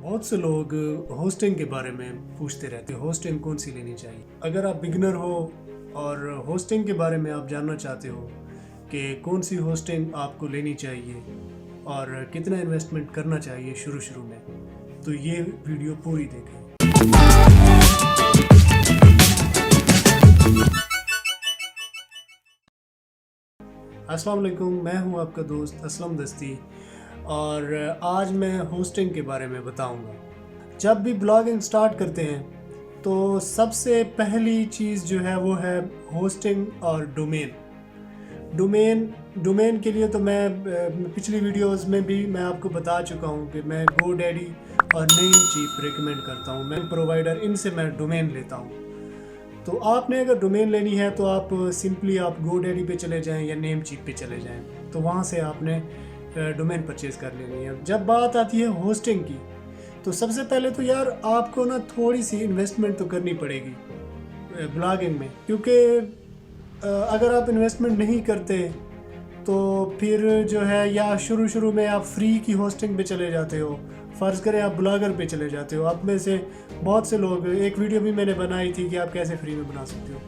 बहुत से लोग होस्टिंग के बारे में पूछते रहते हैं, होस्टिंग कौन सी लेनी चाहिए। अगर आप बिगनर हो और होस्टिंग के बारे में आप जानना चाहते हो कि कौन सी होस्टिंग आपको लेनी चाहिए और कितना इन्वेस्टमेंट करना चाहिए शुरू में, तो ये वीडियो पूरी देखें। अस्सलाम वालेकुम, मैं हूं आपका दोस्त असलम दस्ती और आज मैं होस्टिंग के बारे में बताऊंगा। जब भी ब्लॉगिंग स्टार्ट करते हैं तो सबसे पहली चीज़ जो है वो है होस्टिंग और डोमेन के लिए तो मैं पिछली वीडियोस में भी मैं आपको बता चुका हूँ कि मैं GoDaddy और नेमचीप रिकमेंड करता हूँ। मैं प्रोवाइडर इनसे मैं डोमेन लेता हूँ। तो आपने अगर डोमेन लेनी है तो आप सिंपली आप GoDaddy पे चले जाएं या नेमचीप पे चले जाएं, तो वहाँ से आपने डोमेन परचेज़ कर लेनी है। जब बात आती है होस्टिंग की, तो सबसे पहले तो यार आपको ना थोड़ी सी इन्वेस्टमेंट तो करनी पड़ेगी ब्लॉगिंग में, क्योंकि अगर आप इन्वेस्टमेंट नहीं करते तो फिर जो है या शुरू में आप फ्री की होस्टिंग पे चले जाते हो। फ़र्ज़ करें आप ब्लॉगर पे चले जाते हो, आप में से बहुत से लोग, एक वीडियो भी मैंने बनाई थी कि आप कैसे फ्री में बना सकते हो।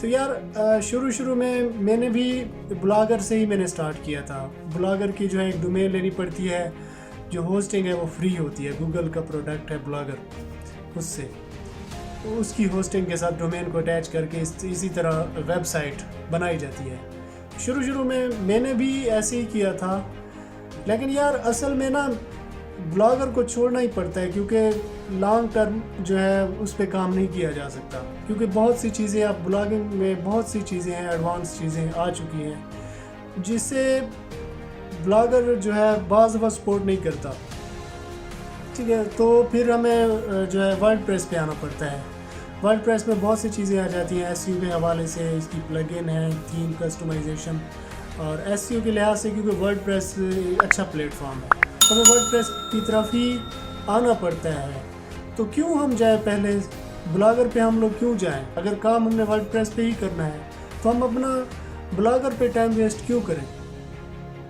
तो यार शुरू में मैंने भी ब्लॉगर से ही मैंने स्टार्ट किया था। ब्लॉगर की जो है एक डोमेन लेनी पड़ती है, जो होस्टिंग है वो फ्री होती है, गूगल का प्रोडक्ट है ब्लॉगर, उससे उसकी होस्टिंग के साथ डोमेन को अटैच करके इसी तरह वेबसाइट बनाई जाती है। शुरू में मैंने भी ऐसे ही किया था, लेकिन यार असल में ना ब्लॉगर को छोड़ना ही पड़ता है, क्योंकि लॉन्ग टर्म जो है उस पर काम नहीं किया जा सकता, क्योंकि बहुत सी चीज़ें आप ब्लॉगिंग में बहुत सी चीज़ें हैं, एडवांस चीज़ें आ चुकी हैं जिससे ब्लॉगर जो है बाज़ दफ़ा सपोर्ट नहीं करता। ठीक है, तो फिर हमें जो है वर्डप्रेस पे आना पड़ता है। वर्डप्रेस में बहुत सी चीज़ें आ जाती हैं एसईओ के हवाले से, इसकी प्लगइन है, थीम कस्टमाइजेशन और एसईओ के लिहाज से, क्योंकि वर्डप्रेस अच्छा प्लेटफॉर्म है, तो हमें वर्डप्रेस की तरफ ही आना पड़ता है। तो क्यों हम जाए पहले ब्लॉगर पे, हम लोग क्यों जाएं? अगर काम हमने वर्डप्रेस पे ही करना है तो हम अपना ब्लॉगर पे टाइम वेस्ट क्यों करें?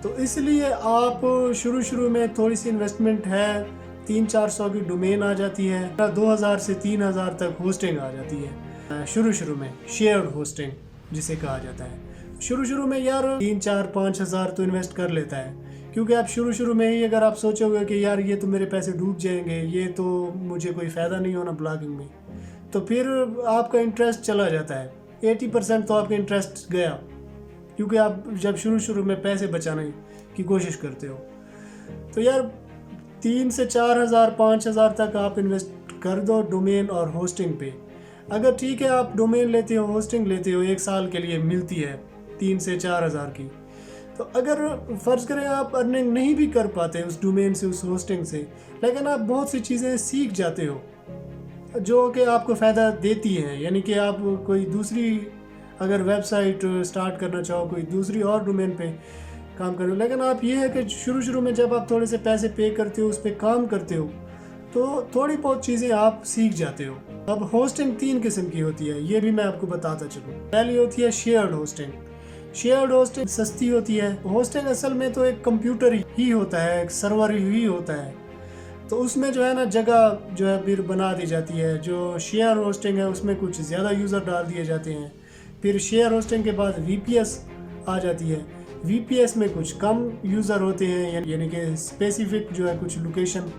तो इसलिए आप शुरू में थोड़ी सी इन्वेस्टमेंट है, 300-400 की डोमेन आ जाती है, 2000 से 3000 तक होस्टिंग आ जाती है। शुरू में शेयर्ड होस्टिंग जिसे कहा जाता है। शुरू में यार 3-4-5 हज़ार तो इन्वेस्ट कर लेता है, क्योंकि आप शुरू में ही अगर आप सोचोगे कि यार ये तो मेरे पैसे डूब जाएंगे, ये तो मुझे कोई फ़ायदा नहीं होना ब्लॉगिंग में, तो फिर आपका इंटरेस्ट चला जाता है। 80% तो आपका इंटरेस्ट गया, क्योंकि आप जब शुरू में पैसे बचाने की कोशिश करते हो। तो यार 3 से 4 हज़ार 5 हज़ार तक आप इन्वेस्ट कर दो डोमेन और होस्टिंग पे। अगर ठीक है आप डोमेन लेते हो, होस्टिंग लेते हो, 1 साल के लिए मिलती है 3 से 4 हज़ार की, तो अगर फ़र्ज़ करें आप अर्निंग नहीं भी कर पाते उस डोमेन से, उस होस्टिंग से, लेकिन आप बहुत सी चीज़ें सीख जाते हो जो कि आपको फ़ायदा देती हैं। यानी कि आप कोई दूसरी अगर वेबसाइट स्टार्ट करना चाहो, कोई दूसरी और डोमेन पे काम करो, लेकिन आप ये है कि शुरू में जब आप थोड़े से पैसे पे करते हो, उस पर काम करते हो, तो थोड़ी बहुत चीज़ें आप सीख जाते हो। अब होस्टिंग 3 किस्म की होती है, ये भी मैं आपको बताता चलूँ। पहली होती है शेयर्ड होस्टिंग। शेयर्ड होस्टिंग सस्ती होती है। होस्टिंग असल में तो एक कंप्यूटर ही होता है, एक सर्वर ही होता है, तो उसमें जो है ना जगह जो है फिर बना दी जाती है। जो शेयर होस्टिंग है उसमें कुछ ज़्यादा यूज़र डाल दिए जाते हैं। फिर शेयर होस्टिंग के बाद VPS आ जाती है। VPS में कुछ कम यूज़र होते हैं, यानी कि स्पेसिफिक जो है कुछ लोकेशन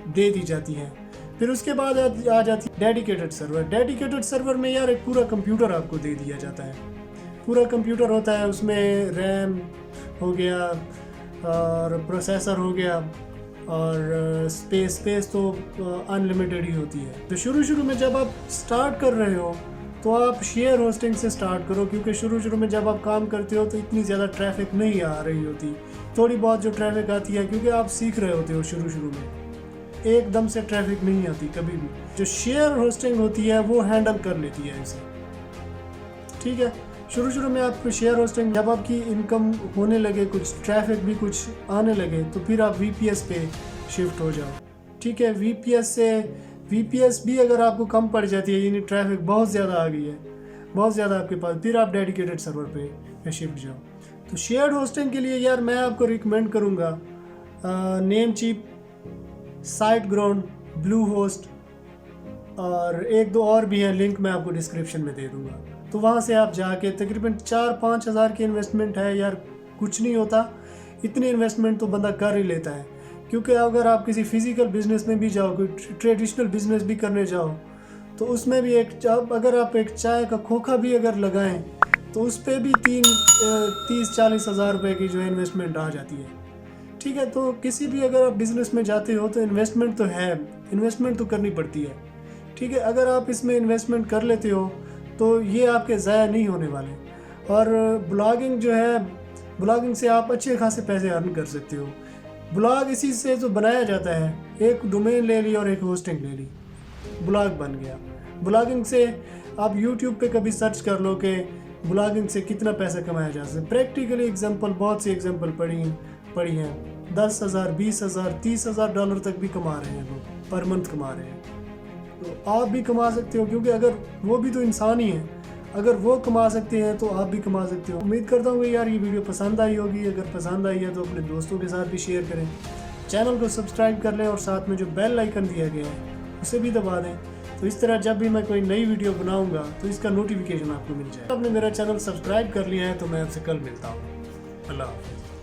दे दी जाती है। फिर उसके बाद आ जाती है डेडिकेटेड सर्वर। डेडिकेटेड सर्वर में यार एक पूरा कंप्यूटर आपको दे दिया जाता है। पूरा कंप्यूटर होता है, उसमें रैम हो गया और प्रोसेसर हो गया और स्पेस तो अनलिमिटेड ही होती है। तो शुरू में जब आप स्टार्ट कर रहे हो तो आप शेयर होस्टिंग से स्टार्ट करो, क्योंकि शुरू में जब आप काम करते हो तो इतनी ज़्यादा ट्रैफिक नहीं आ रही होती। थोड़ी बहुत जो ट्रैफिक आती है, क्योंकि आप सीख रहे होते हो, शुरू में एकदम से ट्रैफिक नहीं आती कभी भी। जो शेयर होस्टिंग होती है वो हैंडल कर लेती है इसे। ठीक है, शुरू में आप शेयर होस्टिंग, जब आपकी इनकम होने लगे, कुछ ट्रैफिक भी कुछ आने लगे, तो फिर आप VPS पे शिफ्ट हो जाओ। ठीक है, VPS भी अगर आपको कम पड़ जाती है, यानी ट्रैफिक बहुत ज़्यादा आ गई है, बहुत ज़्यादा आपके पास, फिर आप डेडिकेटेड सर्वर पे शिफ्ट जाओ। तो शेयर्ड होस्टिंग के लिए यार मैं आपको रिकमेंड करूँगा नेमचीप, साइटग्राउंड ब्लू होस्ट और एक दो और भी हैं, लिंक मैं आपको डिस्क्रिप्शन में दे दूंगा। तो वहाँ से आप जाके तकरीबन 4-5 हज़ार की इन्वेस्टमेंट है यार, कुछ नहीं होता, इतनी इन्वेस्टमेंट तो बंदा कर ही लेता है। क्योंकि अगर आप किसी फिज़िकल बिजनेस में भी जाओ, कोई ट्रेडिशनल बिजनेस भी करने जाओ, तो उसमें भी अगर आप एक चाय का खोखा भी अगर लगाएं तो उस पर भी 30-40 हज़ार रुपये की जो है इन्वेस्टमेंट आ जाती है। ठीक है, तो किसी भी अगर आप बिज़नेस में जाते हो तो इन्वेस्टमेंट तो है, इन्वेस्टमेंट तो करनी पड़ती है। ठीक है, अगर आप इसमें इन्वेस्टमेंट कर लेते हो तो ये आपके ज़ाया नहीं होने वाले। और ब्लॉगिंग जो है, ब्लॉगिंग से आप अच्छे खासे पैसे अर्न कर सकते हो। ब्लॉग इसी से तो बनाया जाता है, एक डोमेन ले ली और एक होस्टिंग ले ली, ब्लॉग बन गया। ब्लॉगिंग से आप यूट्यूब पे कभी सर्च कर लो कि ब्लॉगिंग से कितना पैसा कमाया जा सकता है। प्रैक्टिकली एग्जांपल, बहुत सी एग्जांपल पढ़ी हैं। 10,000, 20,000, 30,000 डॉलर तक भी कमा रहे हैं लोग, पर मंथ कमा रहे हैं। तो आप भी कमा सकते हो, क्योंकि अगर वो भी तो इंसान ही है, अगर वो कमा सकते हैं तो आप भी कमा सकते हो। उम्मीद करता हूँ कि यार ये वीडियो पसंद आई होगी। अगर पसंद आई है तो अपने दोस्तों के साथ भी शेयर करें, चैनल को सब्सक्राइब कर लें और साथ में जो बेल आइकन दिया गया है उसे भी दबा दें। तो इस तरह जब भी मैं कोई नई वीडियो बनाऊंगा तो इसका नोटिफिकेशन आपको मिल जाए। आपने मेरा चैनल सब्सक्राइब कर लिया है तो मैं आपसे कल मिलता हूँ। अल्लाह हाफ़िज़।